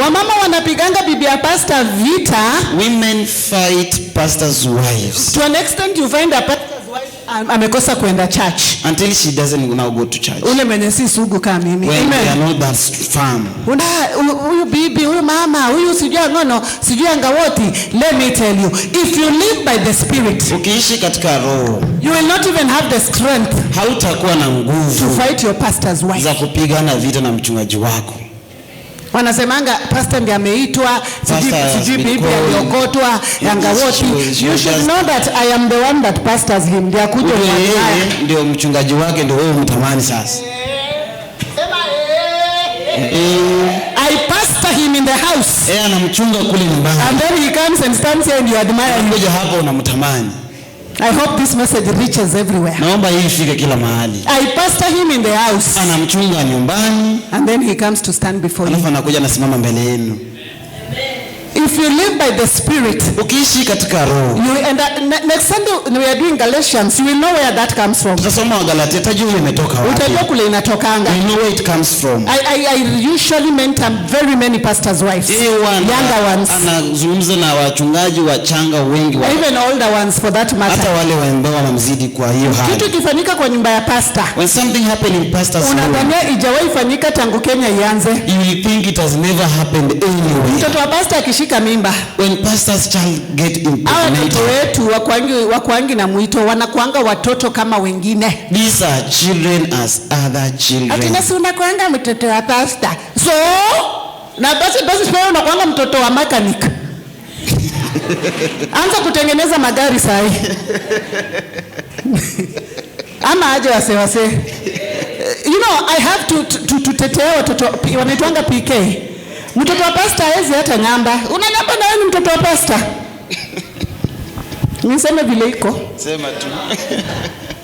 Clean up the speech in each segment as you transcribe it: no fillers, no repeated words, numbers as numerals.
Wamama wanapiganga bibi ya pastor vita. Women fight pastors' wives. To an extent you find a pastor's wife amekosa kwenda church. Until she doesn't now go to church. Ule mwenye si sugu kama mimi. When they are not that firm. Huyu bibi, huyu mama, huyu sijui ngono, sijui angawoti. Let me tell you, if you live by the spirit, ukiishi katika roho, you will not even have the strength, hautakuwa na nguvu to fight your pastor's wife, za kupigana vita na mchungaji wako. Wanasemanga pastor ndiye ameitwa, sijui bibi aliokotwa, angawoti. You should know that I am the one that pastors him. Ndiye akuja ndio mchungaji wake, ndio wewe mtamani sasa. I pastor him in the house. Anamchunga kule nyumbani. And then he comes and stands here and you admire him. Kuja hapo unamtamani. I hope this message reaches everywhere. Naomba hii ifike kila mahali. I pastor him in the house. Anamchunga nyumbani. And then he comes to stand before you. Alafu anakuja nasimama mbele yenu. If you live by the spirit, ukiishi katika roho, next Sunday we are doing Galatians, you will know where that comes from. Tutasoma Galatia, tajua imetoka wapi. Utajua kule inatokanga. You know where it comes from. I usually mentor very many pastors' wives. Younger ones. Anazungumza na wachungaji wachanga wengi wa. Even older ones for that matter. Hata wale ambao wanamzidi kwa hiyo hali. Kitu kifanyika kwa nyumba ya pastor. When something happened in pastor's home, unadhania ijawahi fanyika tangu Kenya ianze. You will think it has never happened anywhere. Mtoto wa pastor akishika mimba. When pastor's child get impregnated. Watoto wetu wakuangi na mwito, wanakuanga watoto kama wengine. These are children as other children. Atina si unakuanga mtoto wa pastor. So, na basi pia unakuanga mtoto wa mechanic. Anza kutengeneza magari sahi. Ama aje wase. You know, I have to tetea watoto wanaitwanga PK. Mtoto wa pastor hawezi hata namba. Una namba na wewe ni mtoto wa pastor. Niseme vile iko. Sema tu.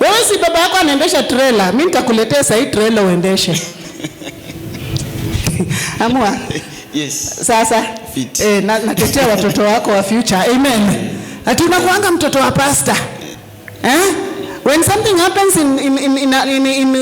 Wewe si baba yako anaendesha trailer, mimi nitakuletea sahi trailer uendeshe. Amua. Yes. Sasa natetea watoto wako wa future. Amen. Hatuna kuanga mtoto wa pastor. When something happens in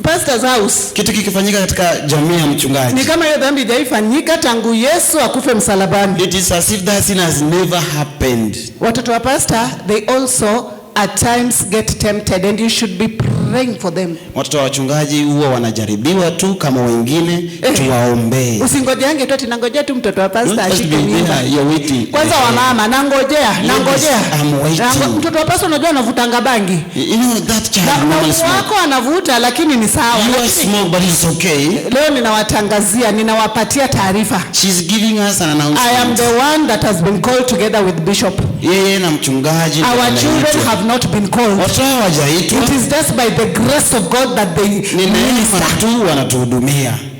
pastor's house, kitu kikifanyika katika jamii ya mchungaji, ni kama hiyo dhambi haijafanyika tangu Yesu akufe msalabani. It is as if that sin has never happened. Watoto wa pastor, they also at times get tempted and you should be praying for them. Watoto wa wachungaji huwa wanajaribiwa tu kama wengine, tuwaombee. Usingojeange tu tinangojea tu mtoto wa pastor ashike mimba. You're waiting. Kwanza wa mama nangojea. Mtoto wa pastor unajua anavutanga bangi. You know that child normally smoke. Wako anavuta lakini ni sawa. You smoke but it's okay. Leo ninawatangazia, ninawapatia taarifa. She's giving us an announcement. I am the one that has been called together with Bishop. Yeye na mchungaji. Our children have not been called. It is just by the grace of God that they ni neema tu wanatuhudumia.